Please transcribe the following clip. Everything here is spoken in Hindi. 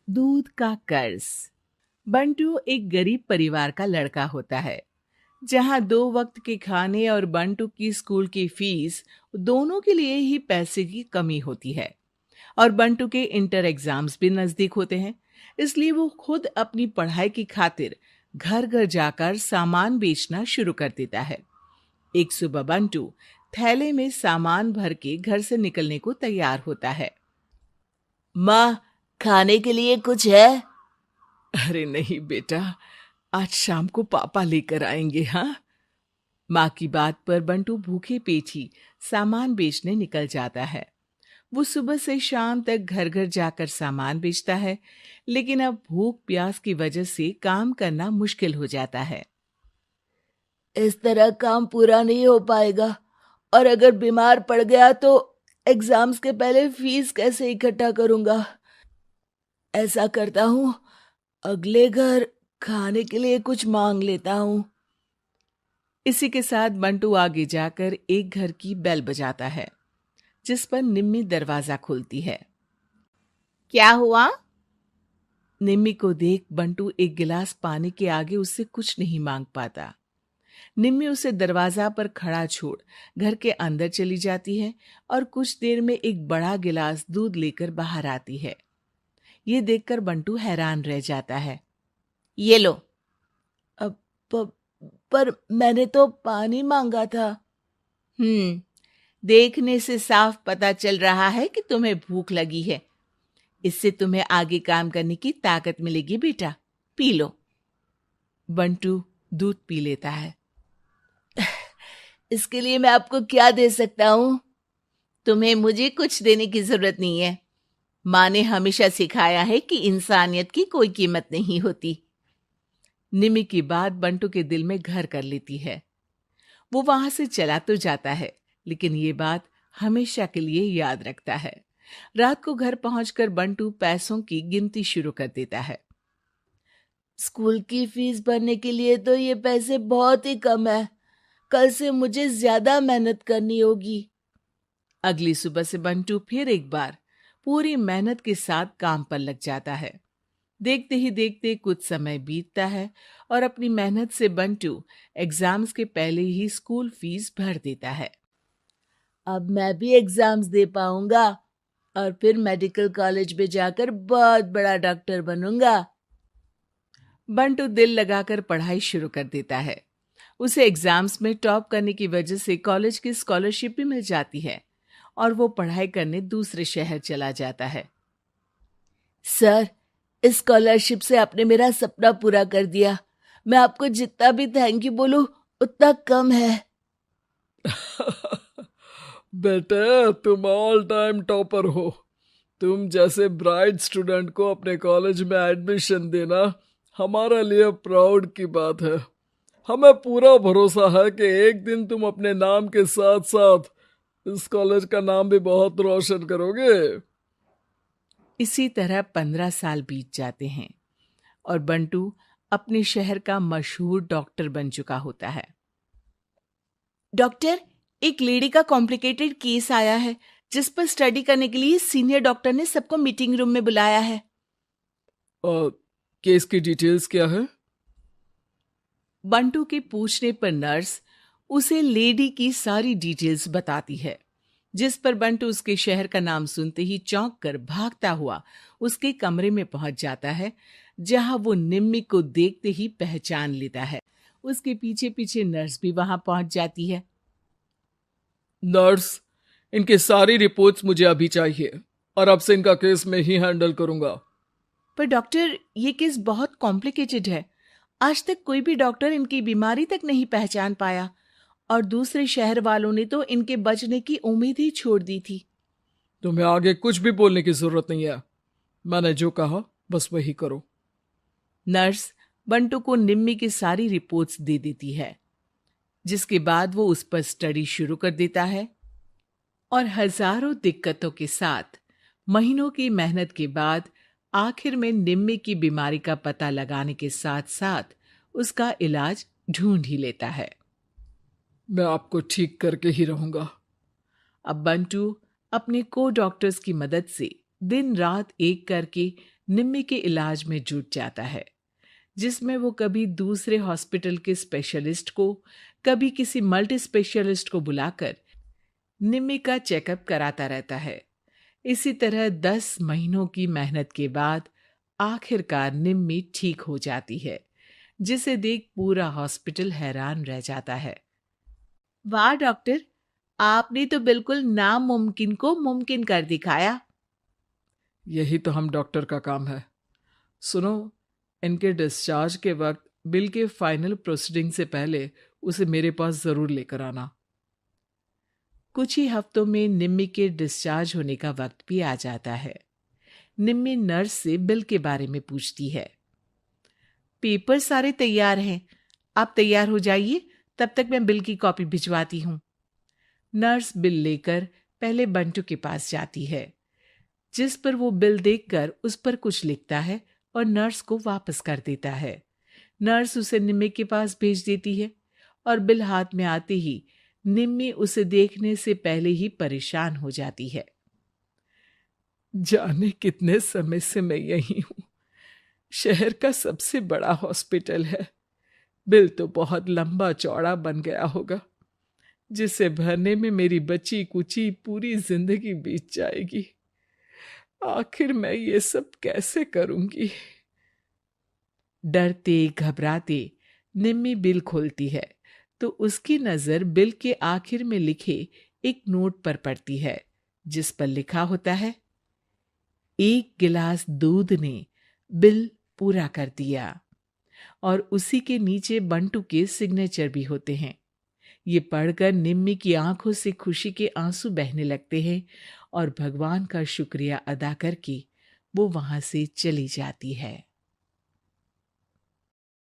दूध का कर्ज। बंटू एक गरीब परिवार का लड़का होता है, जहां 2 वक्त के खाने और बंटू की स्कूल की फीस दोनों के लिए ही पैसे की कमी होती है। और बंटू के इंटर एग्जाम्स भी नजदीक होते हैं, इसलिए वो खुद अपनी पढ़ाई की खातिर घर घर जाकर सामान बेचना शुरू कर देता है। एक सुबह बंटू थैले में सामान भर के घर से निकलने को तैयार होता है। माँ, खाने के लिए कुछ है? अरे नहीं बेटा, आज शाम को पापा लेकर आएंगे। हाँ। माँ की बात पर बंटू भूखे पेट ही सामान बेचने निकल जाता है। वो सुबह से शाम तक घर घर जाकर सामान बेचता है, लेकिन अब भूख प्यास की वजह से काम करना मुश्किल हो जाता है। इस तरह काम पूरा नहीं हो पाएगा, और अगर बीमार पड़ गया तो एग्जाम्स के पहले फीस कैसे इकट्ठा करूंगा? ऐसा करता हूँ, अगले घर खाने के लिए कुछ मांग लेता हूँ। इसी के साथ बंटू आगे जाकर एक घर की बेल बजाता है, जिस पर निम्मी दरवाजा खोलती है। क्या हुआ? निम्मी को देख बंटू एक गिलास पानी के आगे उससे कुछ नहीं मांग पाता। निम्मी उसे दरवाजा पर खड़ा छोड़ घर के अंदर चली जाती है और कुछ देर में एक बड़ा गिलास दूध लेकर बाहर आती है। ये देखकर बंटू हैरान रह जाता है। ये लो। अब पर मैंने तो पानी मांगा था। देखने से साफ पता चल रहा है कि तुम्हें भूख लगी है। इससे तुम्हें आगे काम करने की ताकत मिलेगी बेटा, पी लो। बंटू दूध पी लेता है। इसके लिए मैं आपको क्या दे सकता हूँ? तुम्हें मुझे कुछ देने की जरूरत नहीं है। माँ ने हमेशा सिखाया है कि इंसानियत की कोई कीमत नहीं होती। निमी की बात बंटू के दिल में घर कर लेती है। वो वहां से चला तो जाता है, लेकिन ये बात हमेशा के लिए याद रखता है। रात को घर पहुंचकर बंटू पैसों की गिनती शुरू कर देता है। स्कूल की फीस भरने के लिए तो ये पैसे बहुत ही कम है। कल से मुझे ज्यादा मेहनत करनी होगी। अगली सुबह से बंटू फिर एक बार पूरी मेहनत के साथ काम पर लग जाता है। देखते ही देखते कुछ समय बीतता है और अपनी मेहनत से बंटू एग्जाम्स के पहले ही स्कूल फीस भर देता है। अब मैं भी एग्जाम्स दे पाऊंगा और फिर मेडिकल कॉलेज में जाकर बहुत बड़ा डॉक्टर बनूंगा। बंटू दिल लगाकर पढ़ाई शुरू कर देता है। उसे एग्जाम्स में टॉप करने की वजह से कॉलेज की स्कॉलरशिप भी मिल जाती है और वो पढ़ाई करने दूसरे शहर चला जाता है। सर, इस स्कॉलरशिप से आपने मेरा सपना पूरा कर दिया। मैं आपको जितना भी थैंक यू बोलूं उतना कम है। बेटे, तुम ऑल टाइम टॉपर हो। तुम जैसे ब्राइट स्टूडेंट को अपने कॉलेज में एडमिशन देना हमारे लिए प्राउड की बात है। हमें पूरा भरोसा है कि एक दिन तुम अपने नाम के साथ साथ इस कॉलेज का नाम भी बहुत रोशन करोगे। इसी तरह 15 साल बीत जाते हैं और बंटू अपने शहर का मशहूर डॉक्टर बन चुका होता है। डॉक्टर, एक लेडी का कॉम्प्लिकेटेड केस आया है, जिस पर स्टडी करने के लिए सीनियर डॉक्टर ने सबको मीटिंग रूम में बुलाया है। केस की डिटेल्स क्या है? बंटू के पूछने पर नर्स उसे लेडी की सारी डिटेल्स बताती है, जिस पर बंटू उसके शहर का नाम सुनते ही चौंक कर भागता हुआ उसके कमरे में पहुंच जाता है, जहां वो निम्मी को देखते ही पहचान लेता है। उसके पीछे पीछे नर्स भी वहां पहुंच जाती है। नर्स, इनकी सारी रिपोर्ट्स मुझे अभी चाहिए और अब से इनका केस मैं ही हैंडल करूंगा। पर डॉक्टर, ये केस बहुत कॉम्प्लिकेटेड है। आज तक कोई भी डॉक्टर इनकी बीमारी तक नहीं पहचान पाया और दूसरे शहर वालों ने तो इनके बचने की उम्मीद ही छोड़ दी थी। तुम्हें आगे कुछ भी बोलने की जरूरत नहीं है। मैंने जो कहा बस वही करो। नर्स बंटू को निम्मी की सारी रिपोर्ट्स दे देती है, जिसके बाद वो उस पर स्टडी शुरू कर देता है और हजारों दिक्कतों के साथ महीनों की मेहनत के बाद आखिर में निम्मी की बीमारी का पता लगाने के साथ साथ उसका इलाज ढूंढ ही लेता है। मैं आपको ठीक करके ही रहूंगा। अब बंटू अपने को डॉक्टर्स की मदद से दिन रात एक करके निम्मी के इलाज में जुट जाता है, जिसमें वो कभी दूसरे हॉस्पिटल के स्पेशलिस्ट को, कभी किसी मल्टी स्पेशलिस्ट को बुलाकर निम्मी का चेकअप कराता रहता है। इसी तरह 10 महीनों की मेहनत के बाद आखिरकार निम्मी ठीक हो जाती है, जिसे देख पूरा हॉस्पिटल हैरान रह जाता है। वाह डॉक्टर, आपने तो बिल्कुल नामुमकिन को मुमकिन कर दिखाया। यही तो हम डॉक्टर का काम है। सुनो, इनके डिस्चार्ज के वक्त बिल के फाइनल प्रोसीडिंग से पहले उसे मेरे पास जरूर लेकर आना। कुछ ही हफ्तों में निम्मी के डिस्चार्ज होने का वक्त भी आ जाता है। निम्मी नर्स से बिल के बारे में पूछती है। पेपर सारे तैयार हैं, आप तैयार हो जाइए, तब तक मैं बिल की कॉपी भिजवाती हूँ। नर्स बिल लेकर पहले बंटू के पास जाती है, जिस पर वो बिल देखकर उस पर कुछ लिखता है और नर्स को वापस कर देता है। नर्स उसे निम्मी के पास भेज देती है और बिल हाथ में आते ही निम्मी उसे देखने से पहले ही परेशान हो जाती है। जाने कितने समय से मैं यही हूं। शहर का सबसे बड़ा हॉस्पिटल है। बिल तो बहुत लंबा चौड़ा बन गया होगा, जिसे भरने में मेरी बची कुची पूरी जिंदगी बीत जाएगी। आखिर मैं ये सब कैसे करूंगी? डरते घबराते निम्मी बिल खोलती है तो उसकी नजर बिल के आखिर में लिखे एक नोट पर पड़ती है, जिस पर लिखा होता है, 1 गिलास दूध ने बिल पूरा कर दिया। और उसी के नीचे बंटू के सिग्नेचर भी होते हैं। ये पढ़कर निम्मी की आंखों से खुशी के आंसू बहने लगते हैं और भगवान का शुक्रिया अदा करके वो वहां से चली जाती है।